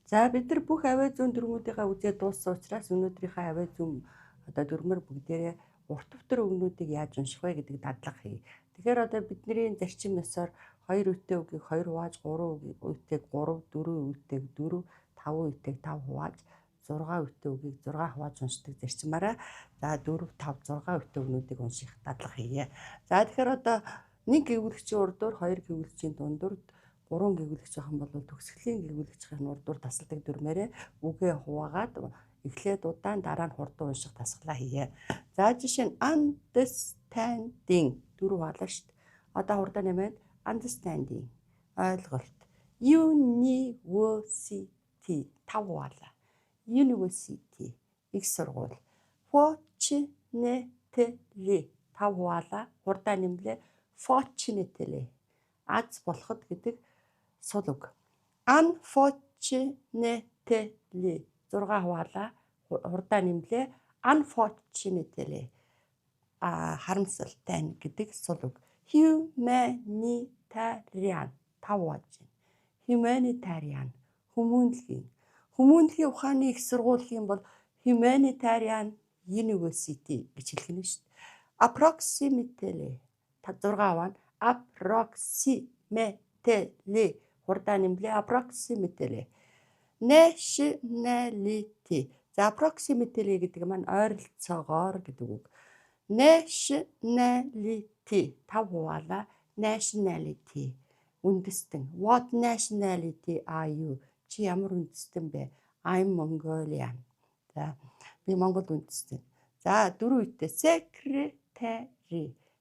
За бид нар бүх авиа зүүн дүрмүүдийнхаа үзээд дууссан учраас өнөөдрийнхөө авиа зүүн одоо дүрмээр бүгдээрээ урт өвтөр өгнүүдийг яаж унших вэ гэдэг дадлага хий. Тэгэхээр одоо бидний зарчим ёсоор 2 үетэй үгийг 2 хувааж, 3 үетэйг 3, 4 үетэйг 4, 5 үетэйг 5 хувааж, 6 үетэй үгийг 6 хувааж уншдаг зарчмаараа за 4, 5, 6 үетэй өгнүүдийг унших дадлага хийе. За тэгэхээр одоо 1 гэвлэгчийн урдуур, 2 гэвлэгчийн дундуур, 3 гэвлэгч байгаа бол төгсгөлийн гэвлэгчийн урдуур тасалдаг дүрмээрээ үгээ хуваагаад эхлээд удаан дараа нь хурдан унших дасгалаа хийе. За жишээ нь understanding 4 хаалаа шүү дээ. Одоо хурдан нэмээд understanding ойлголт. University 5 хаалаа. University их сургууль. Fortunately 5 хаалаа. Хурдан нэмлээ fortunately аз болоход гэдэг сул үг. Unfortunately 6 хуваалаа. Хурдан нэмлээ unfortunately харамсалтай гэдэг сул үг. Humanitarian 5 хувааж байна. Humanitarian хүмүүнлэгийн ухааны их сургуулийн бол Humanitarian University гэж хэлэх нь шүү дээ. Approximately 6 хаваа. Approximately хурдан нэмлээ approximately. Nationality. За approximately гэдэг маань ойролцоогоор гэдэг үг. Nationality 5 хуваалаа. Nationality үндэстэн. What nationality are you? Чи ямар үндэстэн бэ? I'm Mongolian. За би Монгол үндэстэн. За 4 үетэй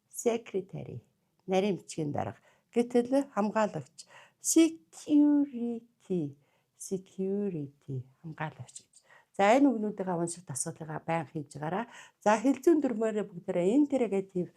secretary нарийн бичгийн дарга. Гэтэл хамгаалагч. Security хамгаалагч гэж. За энэ үгнүүдийг унших дасгалыг байн хийж байгаараа. За хэлцүүн дүрмээрээ бүгдээрээ interrogative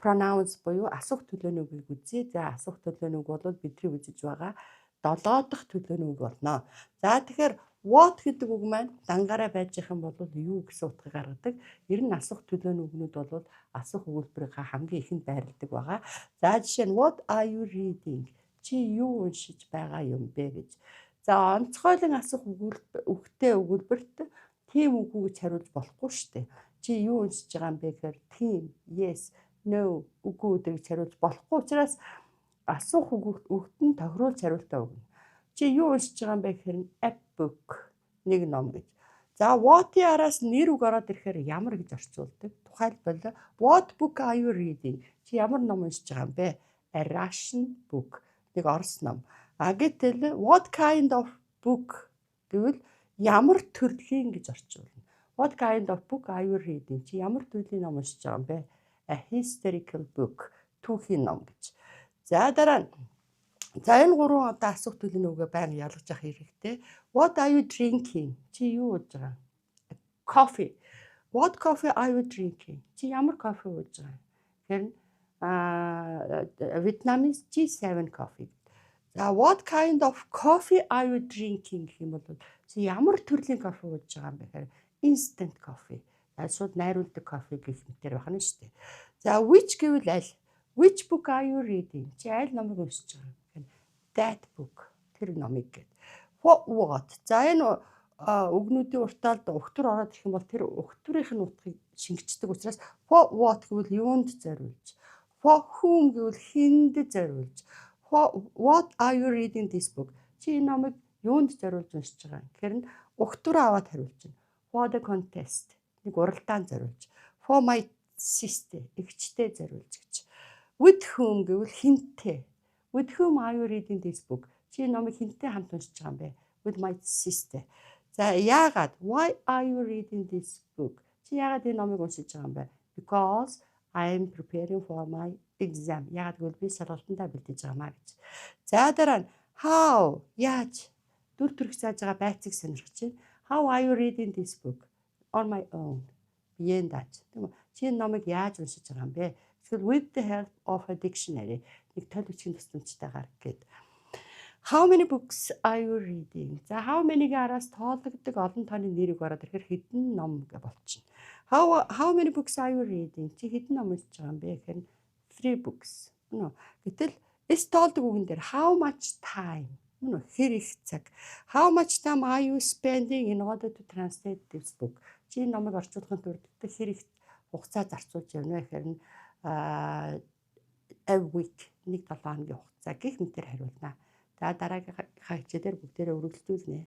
pronouns буюу асуух төлөөний үгийг үзье. За асуух төлөөний үг бол бидний үзэж байгаа 7 дахь төлөөний үг болно. За тэгэхээр what гэдэг үг маань дангаараа байж их юм бол юу гэсэн утгыг гаргадаг. Ер нь асуух төлөөний үгнүүд бол асуух өгүүлбэрийнхаа хамгийн ихэнд байрладаг байгаа. За жишээ нь what are you reading? Чи юу уншиж байгаа юм бэ гэж. За онцгойлон асуух үгтэй өгүүлбэрт тийм үгүй гэж хариулж болохгүй шүү дээ. Чи юу уншиж байгаа юм бэ гэхээр тийм, yes, no үгүй гэж хариулж болохгүй учраас асуух үгт нь тохируулж хариултаа өгнө. Чи юу уншиж байгаа юм бэ гэхээр a book нэг ном гэж. За what-ийн араас нэр үг ороод ирэхээр ямар гэж орчуулдаг. Тухайлбал what book are you reading? Чи ямар ном уншиж байгаа юм бэ? A Russian book. Нэг орос ном. Гэтэл what kind of book гэвэл ямар төрлийн гэж орчуулна. What kind of book are you reading? Чи ямар төрлийн ном уншиж байгаа юм бэ? A historical book. Түүхийн ном гэж. За дараа нь за энэ 3 одоо асуух төлөвний үгээ байнга ялгаж явах хэрэгтэй. What are you drinking? Чи юу ууж байгаа? Coffee. What coffee are you drinking? Чи ямар кофе ууж байгаа? Тэгэхээр Vietnamese G7 coffee. За what kind of coffee are you drinking гэх юм бол чи ямар төрлийн кофе ууж байгаа юм бэ гэхээр instant coffee. Шууд найруулдаг кофе гэх мэтэр байх нь шүү дээ. За which гэвэл аль? Which book are you reading? Чи аль номыг уншиж байгаа юм? That book. Тэр номыг гэдэг. What? За энэ үгнүүдийн уртаалд өгтөр ороод ирэх юм бол тэр өгтөрийнх нь утгыг шингэждэг учраас what гэвэл юунд зориулж, for whom гэвэл хүнд зориулж, what are you reading this book? Чи энэ номыг юунд зориулж уншиж байгаа юм? Тэгэхээр өгтөрөө аваад хариулж байна. For the contest. Нэг уралдаанд зориулж. For my sister. Эгчтэй зориулж гэж. With whom гэвэл хинтээ. With whom are you reading this book? Чи номыг хинтээ хамт уншиж байгаа юм бэ? With my sister. За яагаад? Why are you reading this book? Чи яагаад энэ номыг уншиж байгаа юм бэ? Because I am preparing for my exam. Яагаад гэвэл би сургалтандаа бэлдэж байгаамаа гэж. За дараа нь how? Яаж? Дүр төрх зааж байгаа байцыг сонирхож байна. How are you reading this book? On my own. Биеэн дааж. Тийм үү? Чи энэ номыг яаж уншиж байгаа юм бэ? Эсвэл with the help of a dictionary. Нэг төл бичгийн тусламжтайгаар гээд. How many books are you reading? За how many-гийн араас тоологддог олон тооны нэрийг ороод ирэхээр хэдэн ном гэж болчихно. How many books are you reading? Чи хэдэн ном уншиж байгаа юм бэ гэхээр 3 books. Гэтэл s тоолдог үгэн дээр how much time Мөн үү? Хэр их цаг. How much time are you spending in order to translate this book? Чи энэ номыг орчуулахын тулд хэр их хугацаа зарцуулж явна вэ гэхээр нь a week, нэг 7 хоногийн хугацаа гэх мэтээр хариулна. За дараагийнхаа хичээлээр бүгдээрээ үргэлжлүүлнэ.